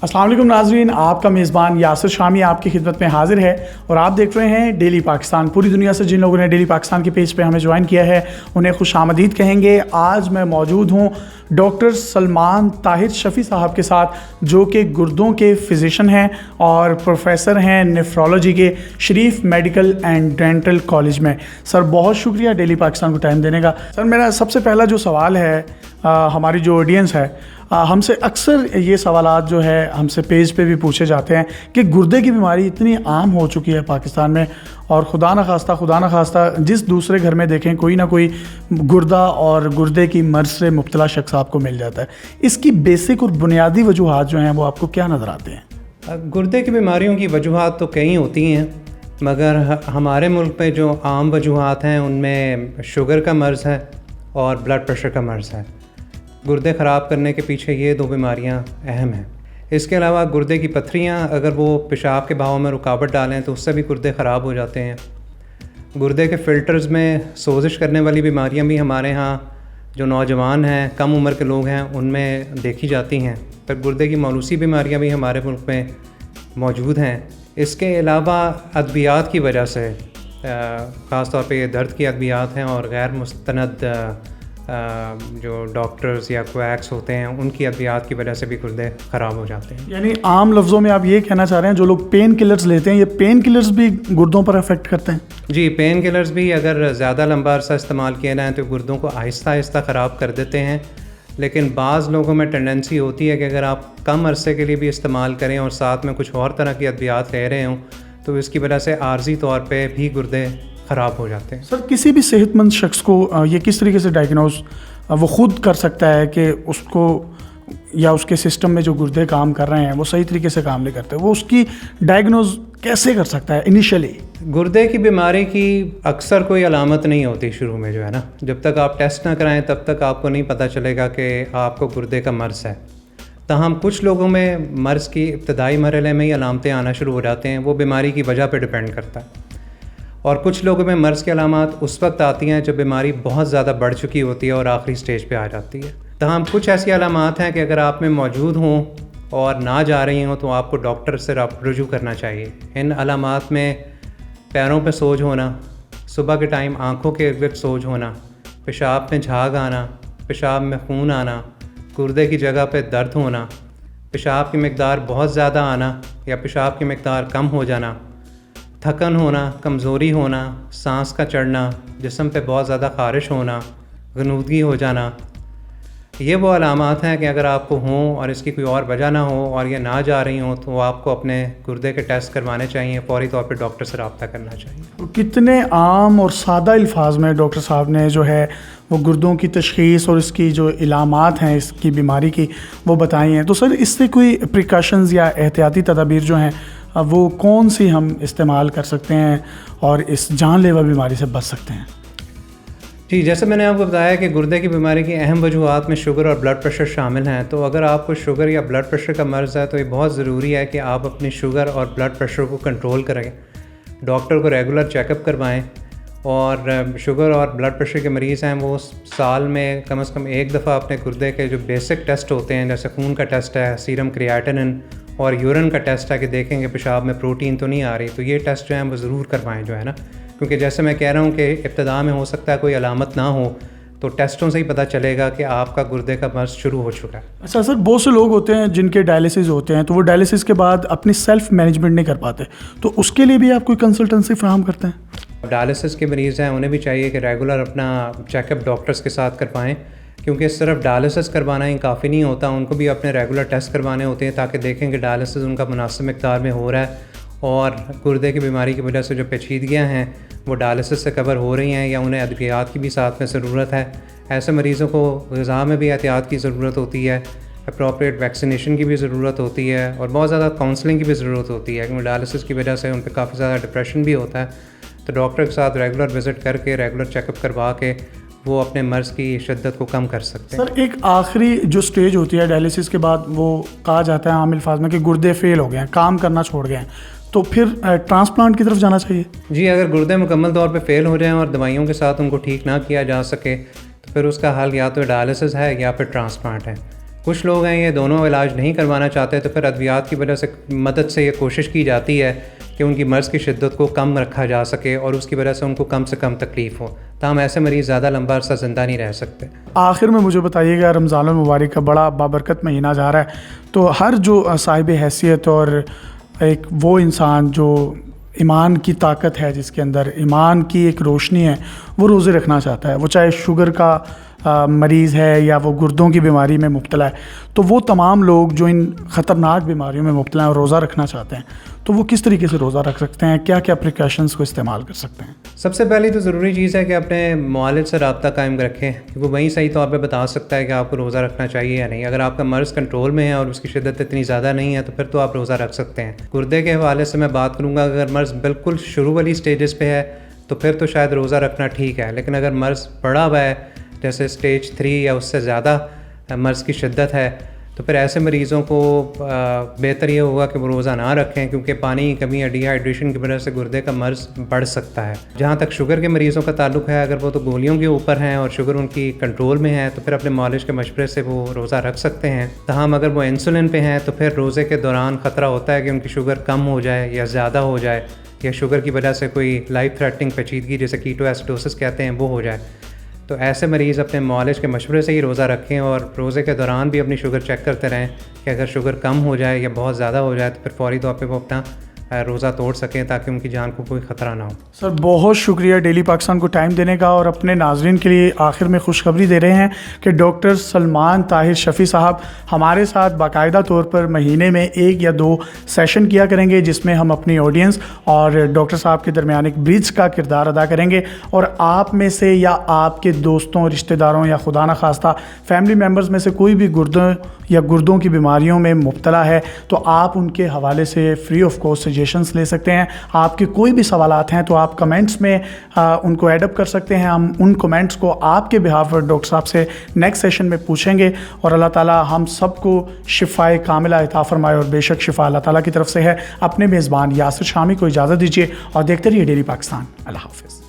अस्सलाम वालेकुम नाज़रीन, आपका मेज़बान यासिर शामी आपकी खिदमत में हाजिर है और आप देख रहे हैं डेली पाकिस्तान। पूरी दुनिया से जिन लोगों ने डेली पाकिस्तान के पेज पे हमें ज्वाइन किया है उन्हें खुशामदीद कहेंगे। आज मैं मौजूद हूँ डॉक्टर सलमान ताहिर शफ़ी साहब के साथ, जो कि गुर्दों के फ़िज़िशन हैं और प्रोफेसर हैं नेफ्रोलॉजी के शरीफ मेडिकल एंड डेंटल कॉलेज में। सर बहुत शुक्रिया डेली पाकिस्तान को टाइम देने का। सर मेरा सबसे पहला जो सवाल है, हमारी जो ऑडियंस है हमसे अक्सर ये सवालात जो है हमसे पेज पे भी पूछे जाते हैं कि गुर्दे की बीमारी इतनी आम हो चुकी है पाकिस्तान में, और खुदा न खास्ता जिस दूसरे घर में देखें कोई ना कोई गुर्दा और गुर्दे की मर्ज से मुब्तला शख्स आपको मिल जाता है। इसकी बेसिक और बुनियादी वजूहात जो हैं वो आपको क्या नज़र आते हैं? गुर्दे की बीमारियों की वजूहात तो कई होती हैं, मगर हमारे मुल्क में जो आम वजूहात हैं उनमें शुगर का मर्ज़ है और ब्लड प्रेशर का मर्ज़ है। गुर्दे ख़राब करने के पीछे ये दो बीमारियां अहम हैं। इसके अलावा गुर्दे की पथरियां अगर वो पेशाब के बहाव में रुकावट डालें तो उससे भी गुर्दे ख़राब हो जाते हैं। गुर्दे के फ़िल्टर्स में सोजिश करने वाली बीमारियां भी हमारे यहाँ जो नौजवान हैं, कम उम्र के लोग हैं, उनमें देखी जाती हैं। पर गुर्दे की मौलूसी बीमारियां भी हमारे मुल्क में मौजूद हैं। इसके अलावा अद्वियात की वजह से ख़ास तौर पे ये दर्द की अद्वियात हैं और गैर मुस्तनद जो डॉक्टर्स या क्वैक्स होते हैं उनकी अद्वियात की वजह से भी गुर्दे ख़राब हो जाते हैं। यानी आम लफ्ज़ों में आप ये कहना चाह रहे हैं जो लोग पेन किलर्स लेते हैं, ये पेन किलर्स भी गुर्दों पर अफेक्ट करते हैं? जी, पेन किलर्स भी अगर ज़्यादा लंबा अरसा इस्तेमाल किए जाएँ तो गुर्दों को आहिस्ता आहिस्ता ख़राब कर देते हैं। लेकिन बाज़ लोगों में टेंडेंसी होती है कि अगर आप कम अरसे के लिए भी इस्तेमाल करें और साथ में कुछ और तरह की अद्वियात ले रहे हों तो इसकी वजह से आर्जी तौर पे भी गुर्दे ख़राब हो जाते हैं। सर किसी भी सेहतमंद शख्स को ये किस तरीके से डायग्नोज वो ख़ुद कर सकता है कि उसको या उसके सिस्टम में जो गुर्दे काम कर रहे हैं वो सही तरीके से काम नहीं करते, वो उसकी डायग्नोज कैसे कर सकता है इनिशियली? गुर्दे की बीमारी की अक्सर कोई अलामत नहीं होती शुरू में, जो है ना, जब तक आप टेस्ट ना कराएं तब तक आपको नहीं पता चलेगा कि आपको गुर्दे का मर्ज़ है। ताहम कुछ लोगों में मर्ज़ की इब्तदाई मरहले में ही अलामतें आना शुरू हो जाते हैं, वो बीमारी की वजह पर डिपेंड करता है। और कुछ लोगों में मर्ज़ की अलामत उस वक्त आती हैं जब बीमारी बहुत ज़्यादा बढ़ चुकी होती है और आखिरी स्टेज पे आ जाती है। तमाम कुछ ऐसी अलामत हैं कि अगर आप में मौजूद हों और ना जा रही हों तो आपको डॉक्टर से रुजू करना चाहिए। इन अलामत में पैरों पे सोज होना, सुबह के टाइम आँखों के इर्द-गिर्द सोज होना, पेशाब में झाग आना, पेशाब में खून आना, गुर्दे की जगह पे दर्द होना, पेशाब की मिकदार बहुत ज़्यादा आना या पेशाब की मिकदार कम हो जाना, थकन होना, कमज़ोरी होना, सांस का चढ़ना, जिस्म पे बहुत ज़्यादा ख़ारिश होना, गनूदगी हो जाना, ये वो अलामत हैं कि अगर आपको हों और इसकी कोई और वजह ना हो और ये ना जा रही हों तो आपको अपने गुर्दे के टेस्ट करवाने चाहिए, फौरी तौर पे डॉक्टर से रब्ता करना चाहिए। कितने आम और सादा अल्फाज में डॉक्टर साहब ने जो है वो गुर्दों की तशख़ीस और इसकी जो इलामात हैं इसकी बीमारी की वो बताई हैं। तो सर इससे कोई प्रिकॉशंस या एहतियाती तदाबीर जो हैं वो कौन सी हम इस्तेमाल कर सकते हैं और इस जानलेवा बीमारी से बच सकते हैं? जी, जैसे मैंने आपको बताया कि गुर्दे की बीमारी की अहम वजूहात में शुगर और ब्लड प्रेशर शामिल हैं। तो अगर आपको शुगर या ब्लड प्रेशर का मर्ज़ है तो ये बहुत ज़रूरी है कि आप अपनी शुगर और ब्लड प्रेशर को कंट्रोल करें, डॉक्टर को रेगुलर चेकअप करवाएं। और शुगर और ब्लड प्रेशर के मरीज़ हैं वो साल में कम से कम एक दफ़ा अपने गुर्दे के जो बेसिक टेस्ट होते हैं, जैसे खून का टेस्ट है, सीरम क्रिएटिनिन और यूरिन का टेस्ट है कि देखेंगे पेशाब में प्रोटीन तो नहीं आ रही, तो ये टेस्ट जो है वो ज़रूर करवाएं, जो है ना, क्योंकि जैसे मैं कह रहा हूँ कि इब्तिदा में हो सकता है कोई अलामत ना हो तो टेस्टों से ही पता चलेगा कि आपका गुर्दे का मर्ज़ शुरू हो चुका है। अच्छा सर, बहुत से लोग होते हैं जिनके डायलिसिस होते हैं तो वो डायलिसिस के बाद अपनी सेल्फ मैनेजमेंट नहीं कर पाते, तो उसके लिए भी आप कोई कंसल्टेंसी फ्राहम करते हैं? डायलिसिस के मरीज़ हैं उन्हें भी चाहिए कि रेगुलर अपना चेकअप डॉक्टर्स के साथ करवाएं, क्योंकि सिर्फ डायलिसिस करवाना ही काफ़ी नहीं होता, उनको भी अपने रेगुलर टेस्ट करवाने होते हैं ताकि देखें कि डायलिसिस उनका मुनासिब मिक़दार में हो रहा है और गुर्दे की बीमारी की वजह से जो पेचीदगियाँ हैं वो डायलिसिस से कवर हो रही हैं या उन्हें अद्वियात की भी साथ में ज़रूरत है। ऐसे मरीज़ों को ग़िज़ा में भी एहतियात की ज़रूरत होती है, अप्रोप्रिएट वैक्सीनेशन की भी ज़रूरत होती है और बहुत ज़्यादा काउंसलिंग की भी ज़रूरत होती है, क्योंकि डायलिसिस की वजह से उन पर काफ़ी ज़्यादा डिप्रेशन भी होता है। तो डॉक्टर के साथ रेगुलर विज़िट करके रेगुलर चेकअप करवा के वो अपने मर्ज़ की शिद्दत को कम कर सकते हैं। सर एक आखिरी जो स्टेज होती है डायलिसिस के बाद, वो कहा जाता है आम अल्फाज में कि गुर्दे फेल हो गए हैं, काम करना छोड़ गए हैं, तो फिर ट्रांसप्लांट की तरफ जाना चाहिए? जी, अगर गुर्दे मुकम्मल तौर पे फ़ेल हो जाएं और दवाइयों के साथ उनको ठीक ना किया जा सके तो फिर उसका हल या तो डायलिसिस है या फिर ट्रांसप्लांट है। کچھ لوگ ہیں یہ دونوں علاج نہیں کروانا چاہتے، تو پھر ادویات کی وجہ سے مدد سے یہ کوشش کی جاتی ہے کہ ان کی مرض کی شدت کو کم رکھا جا سکے اور اس کی وجہ سے ان کو کم سے کم تکلیف ہو، تاہم ایسے مریض زیادہ لمبا عرصہ زندہ نہیں رہ سکتے۔ آخر میں مجھے بتائیے گا، رمضان المبارک کا بڑا بابرکت مہینہ جا رہا ہے، تو ہر جو صاحب حیثیت اور ایک وہ انسان جو ایمان کی طاقت ہے، جس کے اندر ایمان کی ایک روشنی ہے، وہ روزے رکھنا چاہتا ہے، وہ چاہے شوگر کا مریض ہے یا وہ گردوں کی بیماری میں مبتلا ہے، تو وہ تمام لوگ جو ان خطرناک بیماریوں میں مبتلا ہیں اور روزہ رکھنا چاہتے ہیں، تو وہ کس طریقے سے روزہ رکھ سکتے ہیں؟ کیا کیا پریکاشنز کو استعمال کر سکتے ہیں؟ سب سے پہلی تو ضروری چیز ہے کہ اپنے معالج سے رابطہ قائم رکھیں کہ وہ وہیں صحیح طور پہ بتا سکتا ہے کہ آپ کو روزہ رکھنا چاہیے یا نہیں۔ اگر آپ کا مرض کنٹرول میں ہے اور اس کی شدت اتنی زیادہ نہیں ہے تو پھر تو آپ روزہ رکھ سکتے ہیں۔ گردے کے حوالے سے میں بات کروں گا، اگر مرض بالکل شروع والی سٹیجز پہ ہے تو پھر تو شاید روزہ رکھنا ٹھیک ہے، لیکن اگر مرض بڑا ہوا ہے، جیسے سٹیج 3 یا اس سے زیادہ مرض کی شدت ہے، تو پھر ایسے مریضوں کو بہتر یہ ہوگا کہ وہ روزہ نہ رکھیں، کیونکہ پانی کی کمی یا ڈی ہائیڈریشن کی وجہ سے گردے کا مرض بڑھ سکتا ہے۔ جہاں تک شوگر کے مریضوں کا تعلق ہے، اگر وہ تو گولیوں کے اوپر ہیں اور شوگر ان کی کنٹرول میں ہے تو پھر اپنے معالج کے مشورے سے وہ روزہ رکھ سکتے ہیں۔ تاہم اگر وہ انسولن پہ ہیں تو پھر روزے کے دوران خطرہ ہوتا ہے کہ ان کی شوگر کم ہو جائے یا زیادہ ہو جائے، یا شوگر کی وجہ سے کوئی لائف تھریٹنگ پیچیدگی جیسے کیٹو ایسیڈوسس کہتے ہیں وہ ہو جائے۔ تو ایسے مریض اپنے معالج کے مشورے سے ہی روزہ رکھیں اور روزے کے دوران بھی اپنی شوگر چیک کرتے رہیں کہ اگر شوگر کم ہو جائے یا بہت زیادہ ہو جائے تو پھر فوری طور پہ وہ اپنا روزہ توڑ سکیں تاکہ ان کی جان کو کوئی خطرہ نہ ہو۔ سر بہت شکریہ ڈیلی پاکستان کو ٹائم دینے کا، اور اپنے ناظرین کے لیے آخر میں خوشخبری دے رہے ہیں کہ ڈاکٹر سلمان طاہر شفیع صاحب ہمارے ساتھ باقاعدہ طور پر مہینے میں 1 یا 2 سیشن کیا کریں گے، جس میں ہم اپنی آڈینس اور ڈاکٹر صاحب کے درمیان ایک برج کا کردار ادا کریں گے، اور آپ میں سے یا آپ کے دوستوں، رشتہ داروں یا خدا نخواستہ فیملی ممبرز میں سے کوئی بھی گردوں کی بیماریوں میں مبتلا ہے تو آپ ان کے حوالے سے فری آف کاسٹ سجیشنز لے سکتے ہیں۔ آپ کے کوئی بھی سوالات ہیں تو آپ کمنٹس میں ان کو ایڈ اپ کر سکتے ہیں، ہم ان کمنٹس کو آپ کے بہاف پر ڈاکٹر صاحب سے نیکسٹ سیشن میں پوچھیں گے، اور اللہ تعالیٰ ہم سب کو شفائے کاملہ عطا فرمائے، اور بے شک شفا اللہ تعالیٰ کی طرف سے ہے۔ اپنے میزبان یاسر شامی کو اجازت دیجیے اور دیکھتے رہیے ڈیلی پاکستان۔ اللہ حافظ۔